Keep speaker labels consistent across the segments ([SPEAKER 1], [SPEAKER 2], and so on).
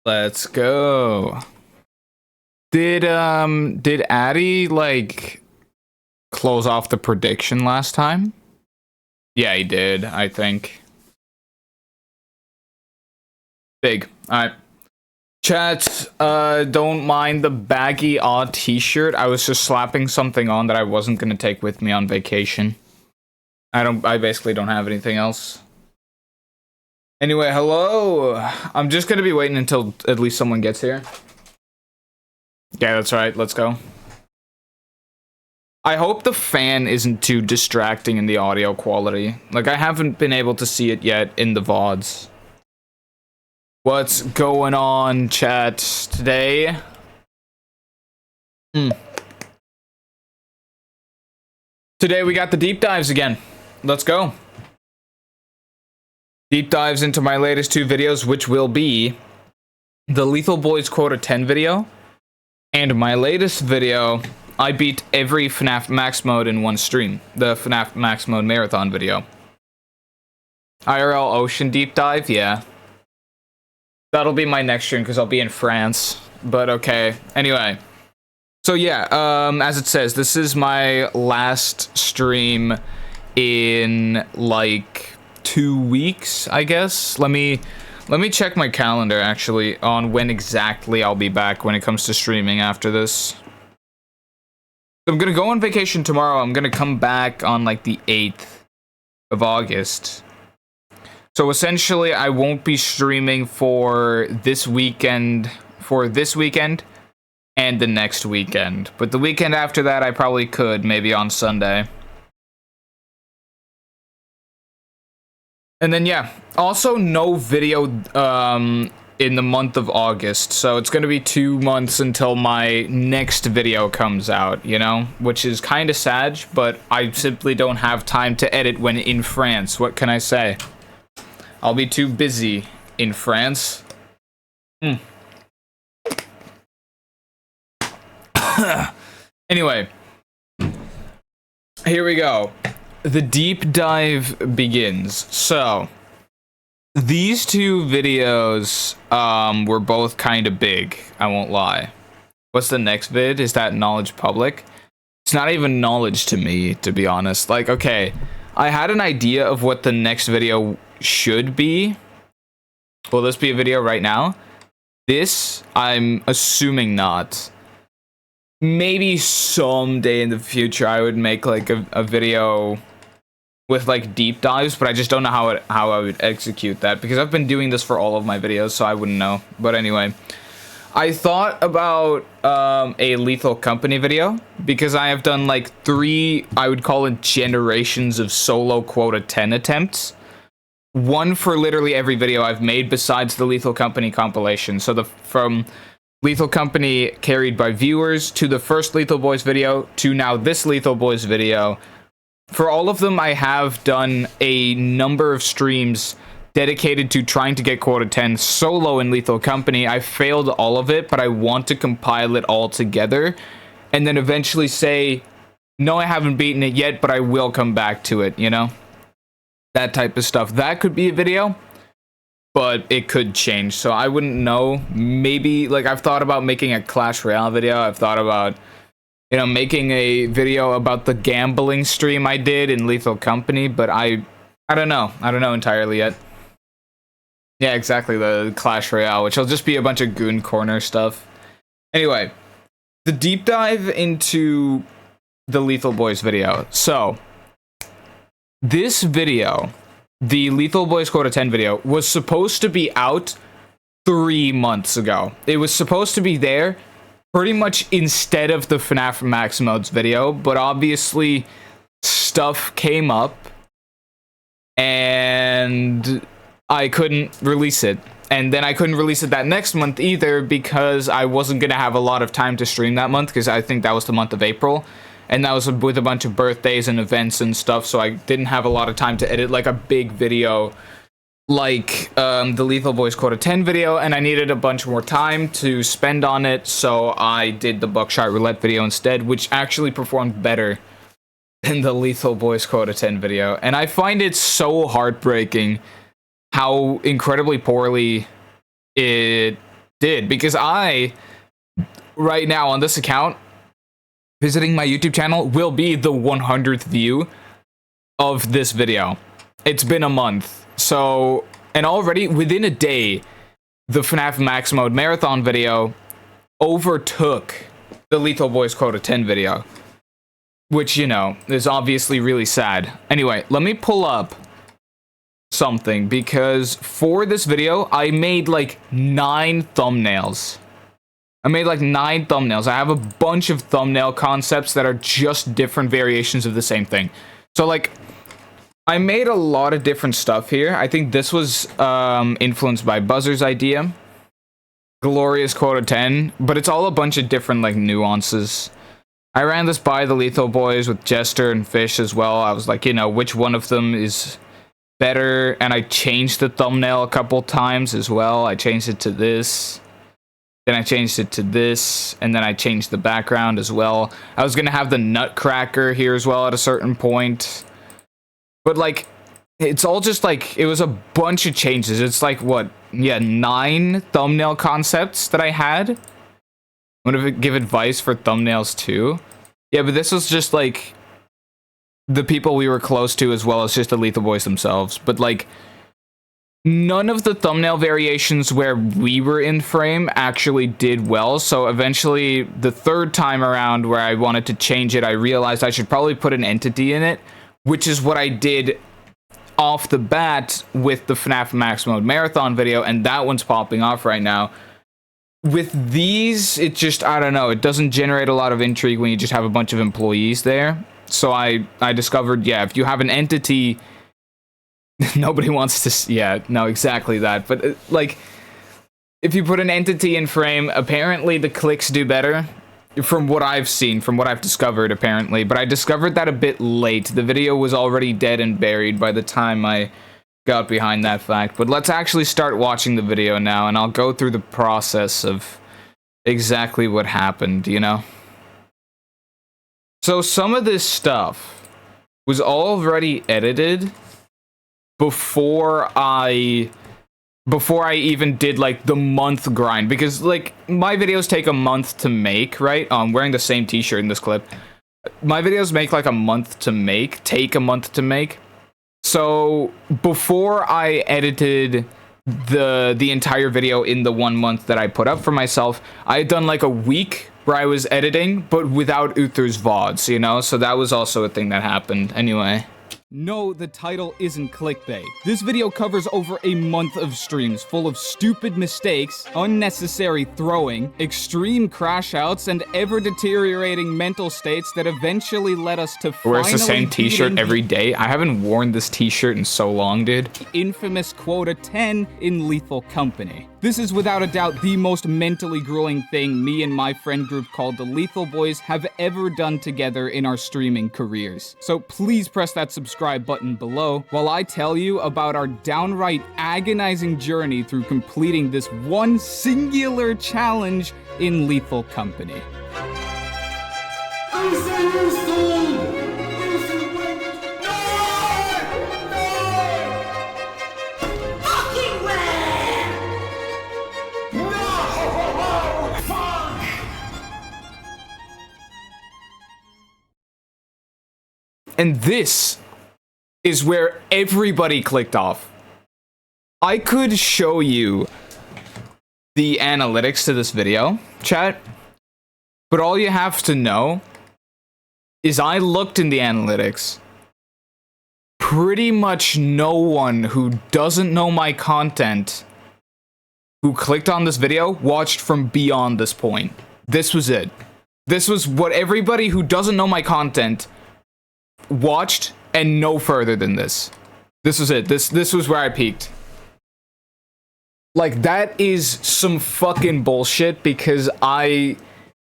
[SPEAKER 1] Let's go. Did Addy like close off the prediction last time? Yeah, he did, I think. Big. Alright. Chat, don't mind the baggy odd t-shirt. I was just slapping something on that I wasn't gonna take with me on vacation. I basically don't have anything else. Anyway, hello. I'm just gonna be waiting until at least someone gets here. Yeah, that's right. Let's go. I hope the fan isn't too distracting in the audio quality. Like, I haven't been able to see it yet in the VODs. What's going on, chat, today? Today we got the deep dives again. Let's go. Deep dives into my latest two videos, which will be the Lethal Boys Quota 10 video, and my latest video, I beat every FNAF Max Mode in one stream, the FNAF Max Mode Marathon video. IRL Ocean Deep Dive, yeah. That'll be my next stream, because I'll be in France, but okay. Anyway, so yeah, as it says, this is my last stream in, like, 2 weeks, I guess. Let me check my calendar, actually, on when exactly I'll be back when it comes to streaming after this. I'm gonna go on vacation tomorrow. I'm gonna come back on, like, the 8th of August. So essentially, I won't be streaming for this weekend, and the next weekend. But the weekend after that, I probably could, maybe on Sunday. And then, yeah, also no video in the month of August, so it's gonna be 2 months until my next video comes out, you know? Which is kind of sad, but I simply don't have time to edit when in France. What can I say? I'll be too busy in France. Anyway, here we go. The deep dive begins. So, these two videos were both kind of big, I won't lie. What's the next vid? Is that Knowledge Public? It's not even knowledge to me, to be honest. Like, okay, I had an idea of what the next video should be. Will this be a video right now? This, I'm assuming not. Maybe someday in the future I would make like a video with like deep dives, but I just don't know how I would execute that, because I've been doing this for all of my videos, so I wouldn't know. But anyway, I thought about a Lethal Company video, because I have done like 3, I would call it generations of solo Quota 10 attempts. One for literally every video I've made besides the Lethal Company compilation. So from Lethal Company carried by viewers, to the first Lethal Boys video, to now this Lethal Boys video. For all of them, I have done a number of streams dedicated to trying to get Quota 10 solo in Lethal Company. I failed all of it, but I want to compile it all together, and then eventually say, no, I haven't beaten it yet, but I will come back to it, you know? That type of stuff. That could be a video, but it could change, so I wouldn't know. Maybe, like, I've thought about making a Clash Royale video. I've thought about, you know, making a video about the gambling stream I did in Lethal Company, but I don't know. I don't know entirely yet. Yeah, exactly, the Clash Royale, which will just be a bunch of Goon Corner stuff. Anyway, the deep dive into the Lethal Boys video. So, this video, the Lethal Boys Quota 10 video, was supposed to be out 3 months ago. It was supposed to be there pretty much instead of the FNAF Max Modes video, but obviously stuff came up and I couldn't release it. And then I couldn't release it that next month either, because I wasn't going to have a lot of time to stream that month, because I think that was the month of April. And that was with a bunch of birthdays and events and stuff, so I didn't have a lot of time to edit like a big video like the Lethal Boys Quota 10 video, and I needed a bunch more time to spend on it, so I did the Buckshot Roulette video instead, which actually performed better than the Lethal Boys Quota 10 video. And I find it so heartbreaking how incredibly poorly it did, because I, right now on this account, visiting my YouTube channel will be the 100th view of this video. It's been a month. So, and already within a day, the FNAF Max Mode Marathon video overtook the Lethal Boys Quota 10 video. Which, you know, is obviously really sad. Anyway, let me pull up something, because for this video, I made like 9 thumbnails. I have a bunch of thumbnail concepts that are just different variations of the same thing. So, like, I made a lot of different stuff here. I think this was influenced by Buzzer's idea. Glorious Quota 10, but it's all a bunch of different, like, nuances. I ran this by the Lethal Boys with Jester and Fish as well. I was like, you know, which one of them is better? And I changed the thumbnail a couple times as well. I changed it to this. Then I changed it to this. And then I changed the background as well. I was going to have the Nutcracker here as well at a certain point. But, like, it's all just, like, it was a bunch of changes. It's like, what? Yeah, 9 thumbnail concepts that I had. I'm gonna give advice for thumbnails too. Yeah, but this was just like the people we were close to, as well as just the Lethal Boys themselves. But like, none of the thumbnail variations where we were in frame actually did well. So eventually, the third time around where I wanted to change it, I realized I should probably put an entity in it, which is what I did off the bat with the FNAF Max Mode Marathon video, and that one's popping off right now. With these, it just, I don't know, it doesn't generate a lot of intrigue when you just have a bunch of employees there. So I discovered, yeah, if you have an entity, nobody wants to, yeah, no, exactly that. But, like, if you put an entity in frame, apparently the clicks do better. From what I've seen, from what I've discovered, apparently. But I discovered that a bit late. The video was already dead and buried by the time I got behind that fact. But let's actually start watching the video now, and I'll go through the process of exactly what happened, you know? So some of this stuff was already edited before I even did, like, the month grind, because, like, my videos take a month to make, right? I'm wearing the same t-shirt in this clip. My videos make, like, take a month to make. So, before I edited the entire video in the 1 month that I put up for myself, I had done, like, a week where I was editing, but without Uther's VODs, you know? So that was also a thing that happened. Anyway. No, the title isn't clickbait. This video covers over a month of streams full of stupid mistakes, unnecessary throwing, extreme crash outs, and ever-deteriorating mental states that eventually led us to finally
[SPEAKER 2] wears the same t-shirt every day. I haven't worn this t-shirt in so long, dude.
[SPEAKER 1] Infamous Quota 10 in Lethal Company. This is without a doubt the most mentally grueling thing me and my friend group called the Lethal Boys have ever done together in our streaming careers. So please press that subscribe button below while I tell you about our downright agonizing journey through completing this one singular challenge in Lethal Company. And this is where everybody clicked off. I could show you the analytics to this video, chat, but all you have to know is I looked in the analytics. Pretty much no one who doesn't know my content who clicked on this video watched from beyond this point. This was it. This was what everybody who doesn't know my content watched, and no further than this. This was it. This was where I peaked. Like, that is some fucking bullshit, because I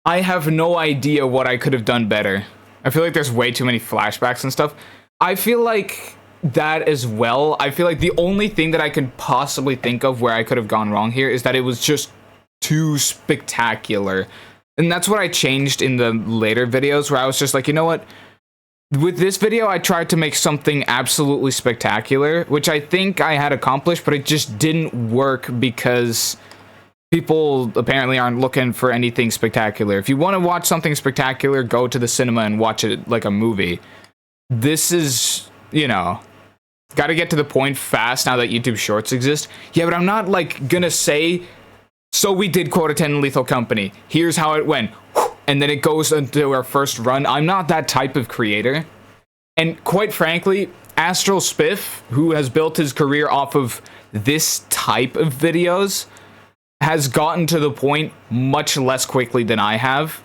[SPEAKER 1] have no idea what I could have done better. I feel like there's way too many flashbacks and stuff. I feel like that as well. I feel like the only thing that I can possibly think of where I could have gone wrong here is that it was just too spectacular. And that's what I changed in the later videos, where I was just like, you know what? With this video, I tried to make something absolutely spectacular, which I think I had accomplished, but it just didn't work because people apparently aren't looking for anything spectacular. If you want to watch something spectacular, go to the cinema and watch it like a movie. This is, you know, got to get to the point fast now that YouTube Shorts exist. Yeah, but I'm not like gonna say, so we did quota 10 Lethal Company. Here's how it went. And then it goes into our first run. I'm not that type of creator. And quite frankly, Astral Spiff, who has built his career off of this type of videos, has gotten to the point much less quickly than I have,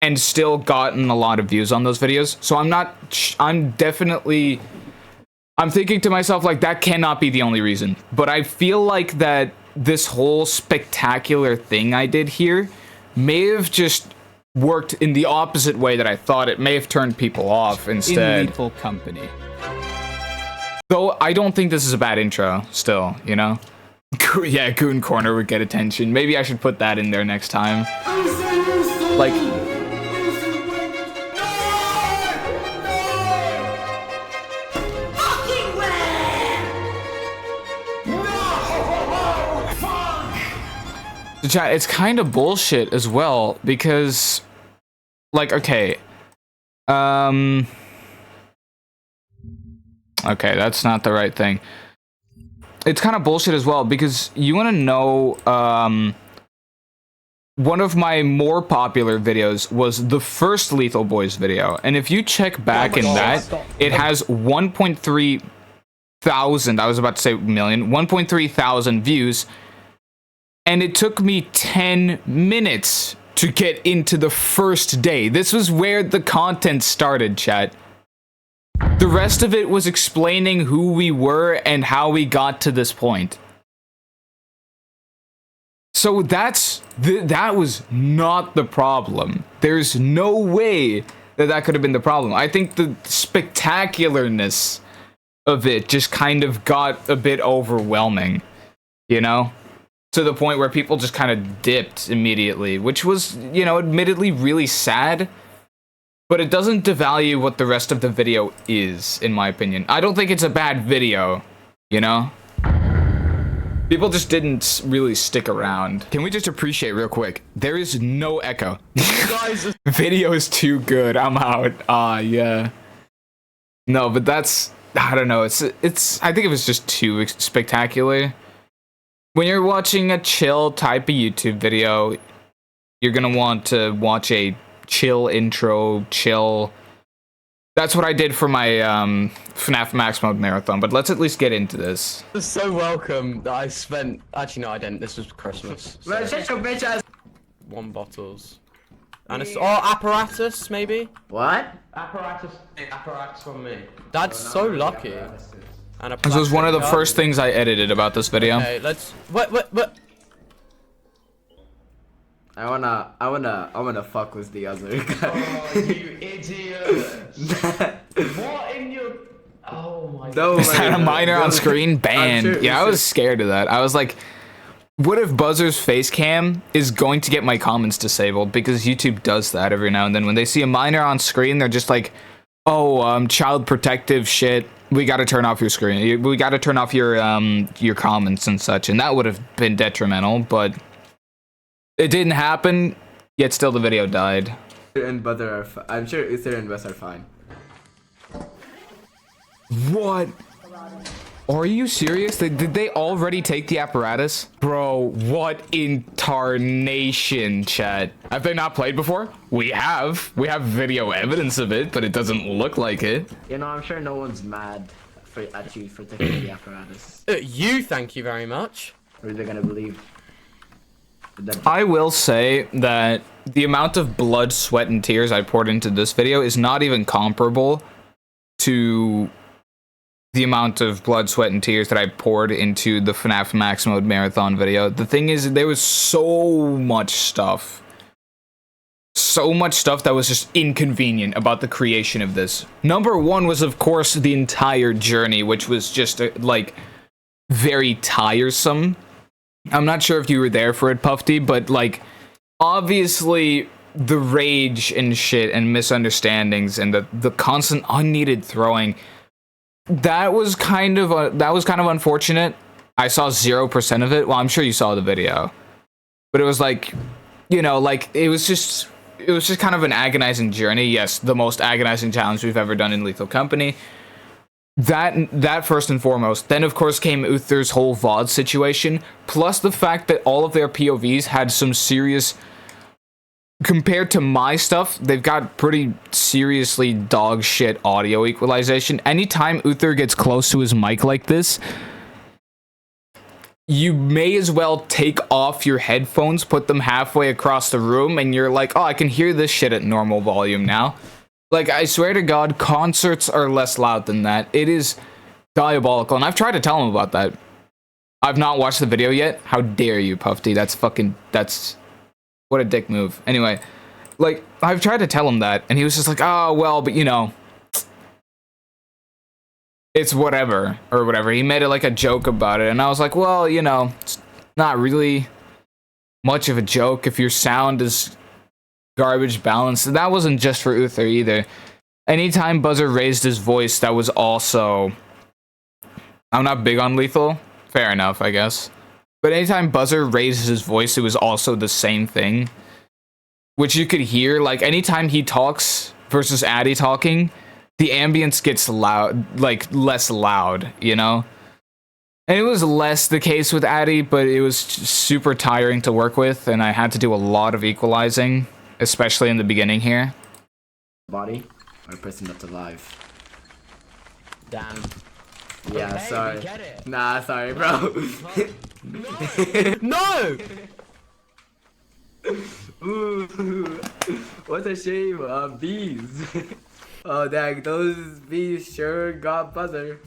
[SPEAKER 1] and still gotten a lot of views on those videos. So I'm thinking to myself, like, that cannot be the only reason. But I feel like that this whole spectacular thing I did here may have just worked in the opposite way that I thought. It may have turned people off instead.
[SPEAKER 2] In Lethal Company.
[SPEAKER 1] Though I don't think this is a bad intro still, you know? Yeah, Goon Corner would get attention. Maybe I should put that in there next time. Like, it's kind of bullshit as well, because, like, okay, okay, that's not the right thing. It's kind of bullshit as well, because you want to know, one of my more popular videos was the first Lethal Boys video, and if you check back in that, it has 1.3 thousand, I was about to say million, 1.3 thousand views, and it took me 10 minutes to get into the first day. This was where the content started, chat. The rest of it was explaining who we were and how we got to this point. So that was not the problem. There's no way that could have been the problem. I think the spectacularness of it just kind of got a bit overwhelming, you know? To the point where people just kind of dipped immediately, which was, you know, admittedly really sad. But it doesn't devalue what the rest of the video is, in my opinion. I don't think it's a bad video, you know? People just didn't really stick around. Can we just appreciate real quick? There is no echo. Video is too good. I'm out. Yeah. No, but that's, I don't know. It's. I think it was just too spectacular. When you're watching a chill type of YouTube video, you're gonna want to watch a chill intro, chill. That's what I did for my FNAF Max Mode marathon, but let's at least get into this.
[SPEAKER 3] You're so welcome that I spent... Actually, no, I didn't. This was Christmas. So.
[SPEAKER 4] Shut your bitch ass.
[SPEAKER 3] 1 bottles. And a... Oh, apparatus, maybe?
[SPEAKER 4] What?
[SPEAKER 3] Apparatus from me. Dad's so lucky. And a
[SPEAKER 1] this was one of the first things I edited about this video.
[SPEAKER 3] Okay, let's... What?
[SPEAKER 4] I wanna fuck with the other guy.
[SPEAKER 3] Oh, you idiot! What in your... Oh my god.
[SPEAKER 4] No,
[SPEAKER 1] Is that a minor on screen? Banned.
[SPEAKER 4] Sure,
[SPEAKER 1] Yeah, I was scared of that. I was like, what if Buzzer's face cam is going to get my comments disabled? Because YouTube does that every now and then. When they see a minor on screen, they're just like, oh, child protective shit. We gotta turn off your screen. We gotta turn off your comments and such. And that would have been detrimental, but it didn't happen, yet still the video died.
[SPEAKER 4] And Buzzer are I'm sure Uther and Wes are fine.
[SPEAKER 1] What? Are you serious? Did they already take the apparatus? Bro, what in tarnation, chat? Have they not played before? We have. We have video evidence of it, but it doesn't look like it.
[SPEAKER 4] You know, I'm sure no one's mad at you for taking the apparatus.
[SPEAKER 3] You, thank you very much.
[SPEAKER 4] Or they're gonna believe that.
[SPEAKER 1] I will say that the amount of blood, sweat, and tears I poured into this video is not even comparable to the amount of blood, sweat, and tears that I poured into the FNAF Max Mode marathon video. The thing is, there was so much stuff. So much stuff that was just inconvenient about the creation of this. Number one was, of course, the entire journey, which was just, like, very tiresome. I'm not sure if you were there for it, Puffy, but, like, obviously the rage and shit and misunderstandings and the constant unneeded throwing, that was kind of unfortunate. I saw 0% of it. Well, I'm sure you saw the video. but it was like, you know, like it was just kind of an agonizing journey. Yes, the most agonizing challenge we've ever done in Lethal Company. That first and foremost. Then of course came Uther's whole VOD situation, plus the fact that all of their POVs had some serious, compared to my stuff, they've got pretty seriously dog shit audio equalization. Anytime Uther gets close to his mic like this, you may as well take off your headphones, put them halfway across the room, and you're like, oh, I can hear this shit at normal volume now. Like, I swear to God, concerts are less loud than that. It is diabolical, and I've tried to tell him about that. I've not watched the video yet. How dare you, Puffy? That's what a dick move. Anyway, like, I've tried to tell him that, and he was just like, oh, well, but you know, it's whatever, or whatever. He made it like a joke about it, and I was like, well, you know, it's not really much of a joke if your sound is garbage balanced. And that wasn't just for Uther either. Anytime Buzzer raised his voice, that was also... I'm not big on Lethal. Fair enough, I guess. But anytime Buzzer raised his voice, it was also the same thing. Which you could hear, like, anytime he talks versus Addy talking, the ambience gets loud, like, less loud, you know? And it was less the case with Addy, but it was super tiring to work with, and I had to do a lot of equalizing, especially in the beginning here.
[SPEAKER 4] Body or a person that's alive?
[SPEAKER 3] Damn.
[SPEAKER 4] Yeah,
[SPEAKER 3] Okay,
[SPEAKER 4] sorry.
[SPEAKER 3] we get it.
[SPEAKER 4] Nah, sorry, bro.
[SPEAKER 3] No!
[SPEAKER 4] Ooh, what a shame. Bees. Oh, dang, those bees sure got Buzzer.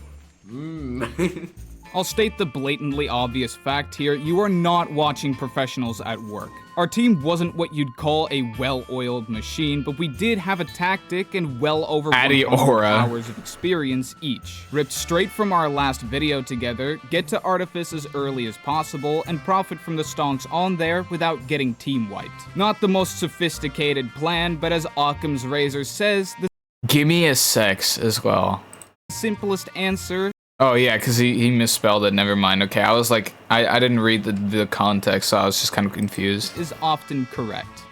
[SPEAKER 5] I'll state the blatantly obvious fact here, you are not watching professionals at work. Our team wasn't what you'd call a well-oiled machine, but we did have a tactic and well over 100 hours of experience each. Ripped straight from our last video together, get to Artifice as early as possible, and profit from the stonks on there without getting team wiped. Not the most sophisticated plan, but as Occam's razor says, the
[SPEAKER 1] Gimme a sex as well.
[SPEAKER 5] simplest answer
[SPEAKER 1] Oh yeah, because he misspelled it, never mind. Okay, I was like, I didn't read the context, so I was just kind of confused.
[SPEAKER 5] is often correct.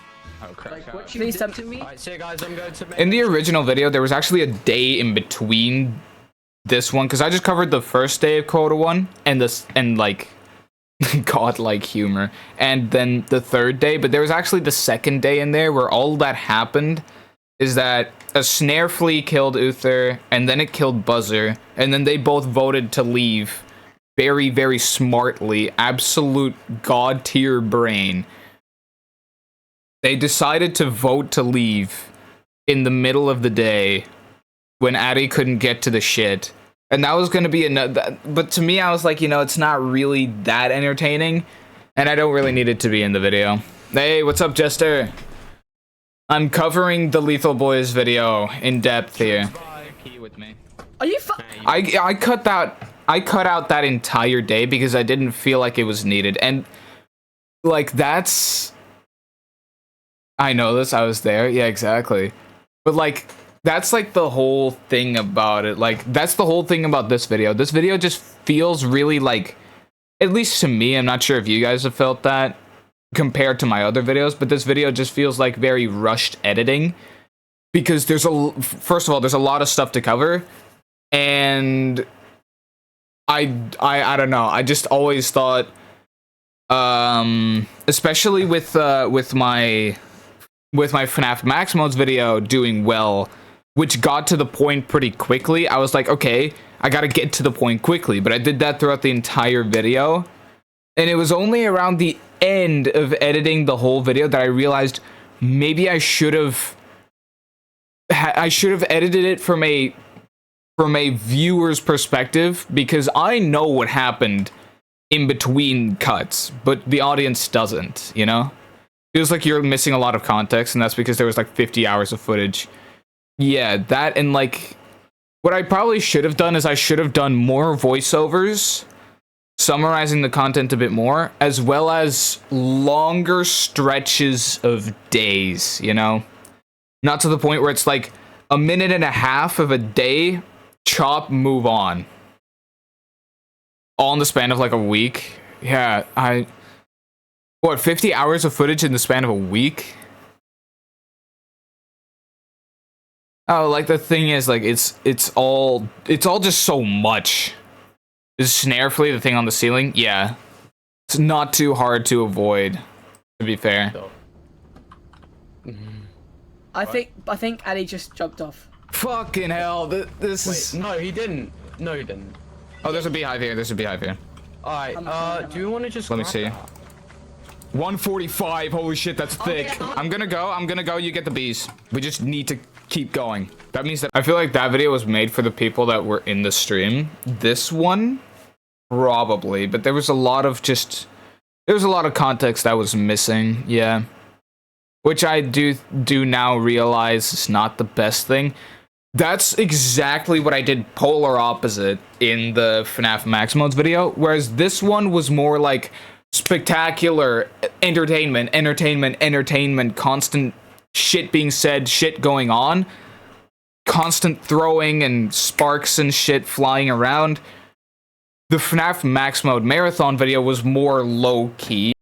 [SPEAKER 4] Like, what you did to me?
[SPEAKER 3] Alright, see you guys, I'm going to...
[SPEAKER 1] In the original video, there was actually a day in between this one, because I just covered the first day of Quota 1, and like, godlike humor, and then the third day, but there was actually the second day in there where all that happened is that a snare flea killed Uther, and then it killed Buzzer, and then they both voted to leave very, very smartly. Absolute god-tier brain. They decided to vote to leave in the middle of the day when Addy couldn't get to the shit. And that was going to be another... But to me, I was like, you know, it's not really that entertaining, and I don't really need it to be in the video. Hey, what's up, Jester? I'm covering the Lethal Boys video in depth here.
[SPEAKER 5] With me.
[SPEAKER 4] Are you
[SPEAKER 1] I cut out that entire day because I didn't feel like it was needed, and like that's... I know this, I was there, yeah, exactly. But like, that's like the whole thing about it. Like, that's the whole thing about this video. This video just feels really like, at least to me, I'm not sure if you guys have felt that compared to my other videos, but this video just feels like very rushed editing because first of all, there's a lot of stuff to cover, and I don't know, I just always thought, especially with my FNAF Max Modes video doing well, which got to the point pretty quickly, I was like, okay, I gotta get to the point quickly, but I did that throughout the entire video, and it was only around the end of editing the whole video that I realized maybe I should have edited it from a viewer's perspective, because I know what happened in between cuts, but the audience doesn't, you know? Feels like you're missing a lot of context, and that's because there was like 50 hours of footage. Yeah, that, and like, what I probably should have done is I should have done more voiceovers summarizing the content a bit more, as well as longer stretches of days, you know? Not to the point where it's like a minute and a half of a day, chop, move on. All in the span of like a week. Yeah, What, 50 hours of footage in the span of a week? Oh, like the thing is, like it's all just so much. Is Snare Flea the thing on the ceiling? Yeah. It's not too hard to avoid, to be fair.
[SPEAKER 6] I think Ali just jumped off.
[SPEAKER 1] Fucking hell, this
[SPEAKER 4] Wait,
[SPEAKER 1] is...
[SPEAKER 4] no, he didn't. No, he didn't.
[SPEAKER 1] Oh, there's a beehive here, there's a beehive here.
[SPEAKER 4] Alright, do you want to just
[SPEAKER 1] Let me
[SPEAKER 4] grab
[SPEAKER 1] see.
[SPEAKER 4] that?
[SPEAKER 1] 145, holy shit, that's thick. I'm gonna go, you get the bees. We just need to keep going. That means that I feel like that video was made for the people that were in the stream. This one, probably, but there was a lot of context that was missing, yeah. Which I do now realize is not the best thing. That's exactly what I did polar opposite in the FNAF Max Modes video, whereas this one was more like spectacular entertainment, constant shit being said, shit going on, constant throwing and sparks and shit flying around. The FNAF Max Mode Marathon video was more low-key.